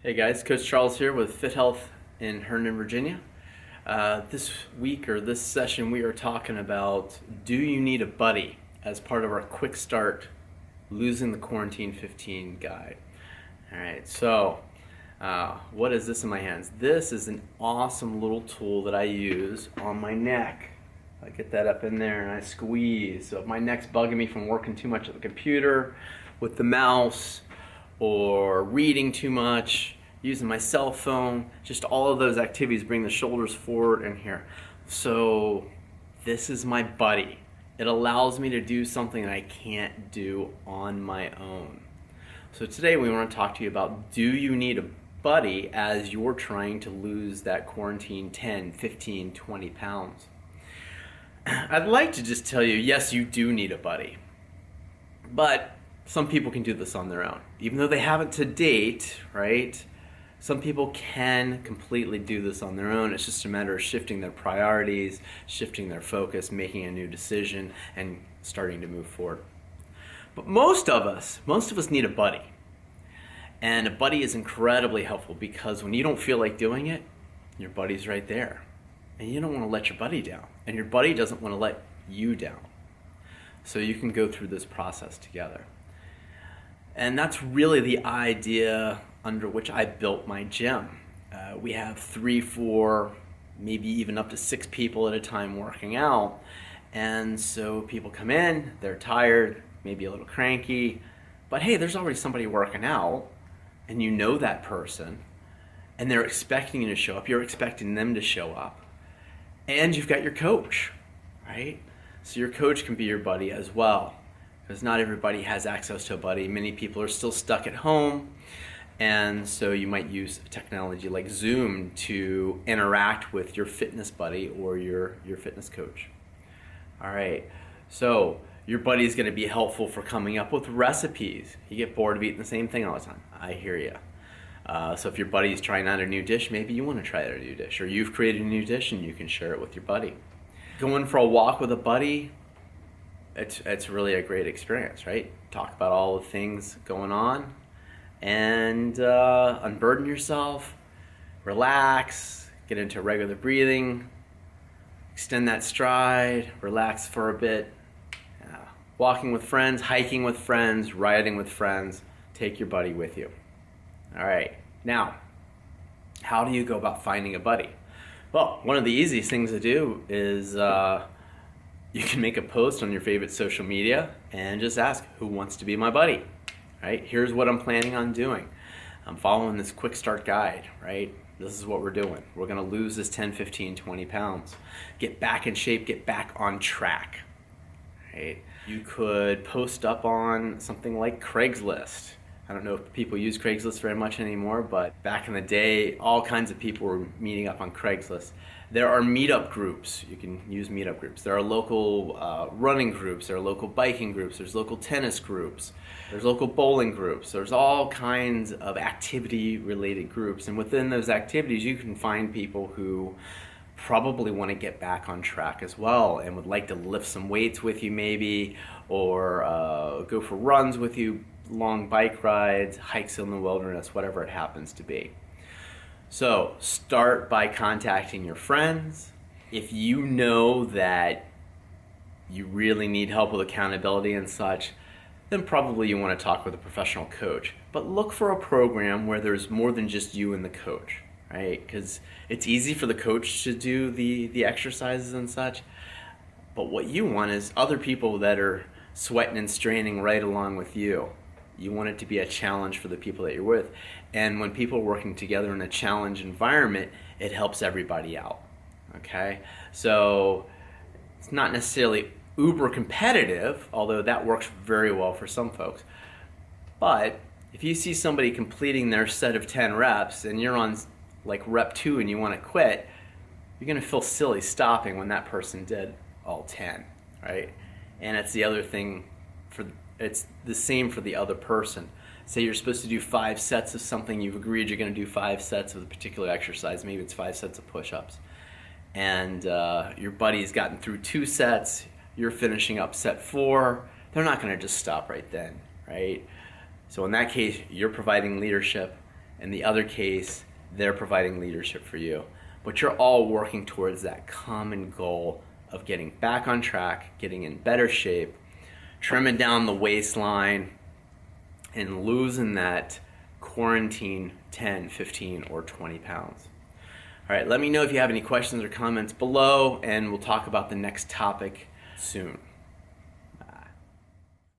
Hey guys, Coach Charles here with Fit Health in Herndon, Virginia. This week or this session, we are talking about do you need a buddy as part of our quick start losing the quarantine 15 guide. All right, so what is this in my hands? This is an awesome little tool that I use on my neck. I get that up in there and I squeeze. So if my neck's bugging me from working too much at the computer with the mouse, or reading too much, using my cell phone, just all of those activities bring the shoulders forward and here. So this is my buddy. It allows me to do something that I can't do on my own. So today we want to talk to you about, do you need a buddy as you're trying to lose that quarantine 10, 15, 20 pounds? I'd like to just tell you, yes, you do need a buddy. But some people can do this on their own. Even though they haven't to date, right? Some people can completely do this on their own. It's just a matter of shifting their priorities, shifting their focus, making a new decision, and starting to move forward. But most of us need a buddy. And a buddy is incredibly helpful because when you don't feel like doing it, your buddy's right there. And you don't want to let your buddy down. And your buddy doesn't want to let you down. So you can go through this process together. And that's really the idea under which I built my gym. We have 3, 4, maybe even up to 6 people at a time working out. And so people come in, they're tired, maybe a little cranky, but hey, there's already somebody working out, and you know that person, and they're expecting you to show up, you're expecting them to show up, and you've got your coach, right? So your coach can be your buddy as well. Because not everybody has access to a buddy. Many people are still stuck at home, and so you might use technology like Zoom to interact with your fitness buddy or your fitness coach. All right, so your buddy is going to be helpful for coming up with recipes. You get bored of eating the same thing all the time. I hear you. So if your buddy is trying out a new dish, maybe you want to try out a new dish, or you've created a new dish and you can share it with your buddy. Going for a walk with a buddy, it's really a great experience, right? Talk about all the things going on and unburden yourself, relax, get into regular breathing, extend that stride, relax for a bit. Walking with friends, hiking with friends, riding with friends, take your buddy with you. All right, now, how do you go about finding a buddy? Well, one of the easiest things to do is you can make a post on your favorite social media and just ask, who wants to be my buddy? Right? Here's what I'm planning on doing. I'm following this quick start guide, right? This is what we're doing. We're going to lose this 10, 15, 20 pounds. Get back in shape, get back on track, right? You could post up on something like Craigslist. I don't know if people use Craigslist very much anymore, but back in the day, all kinds of people were meeting up on Craigslist. There are meetup groups. You can use meetup groups. There are local running groups. There are local biking groups. There's local tennis groups. There's local bowling groups. There's all kinds of activity-related groups. And within those activities, you can find people who probably want to get back on track as well and would like to lift some weights with you maybe, or go for runs with you, long bike rides, hikes in the wilderness, whatever it happens to be. So start by contacting your friends. If you know that you really need help with accountability and such, then probably you want to talk with a professional coach. But look for a program where there's more than just you and the coach, right? Because it's easy for the coach to do the exercises and such, but what you want is other people that are sweating and straining right along with you. You want it to be a challenge for the people that you're with. And when people are working together in a challenge environment, it helps everybody out, okay? So it's not necessarily uber competitive, although that works very well for some folks. But if you see somebody completing their set of 10 reps and you're on like rep 2 and you want to quit, you're going to feel silly stopping when that person did all 10, right? And it's the other thing it's the same for the other person. Say you're supposed to do 5 sets of something, you've agreed you're going to do 5 sets of a particular exercise, maybe it's 5 sets of push-ups, and your buddy's gotten through 2 sets, you're finishing up set 4, they're not going to just stop right then, right? So in that case, you're providing leadership In the other case, they're providing leadership for you. But you're all working towards that common goal of getting back on track, getting in better shape, trimming down the waistline, and losing that quarantine 10, 15, or 20 pounds. All right, let me know if you have any questions or comments below, and we'll talk about the next topic soon.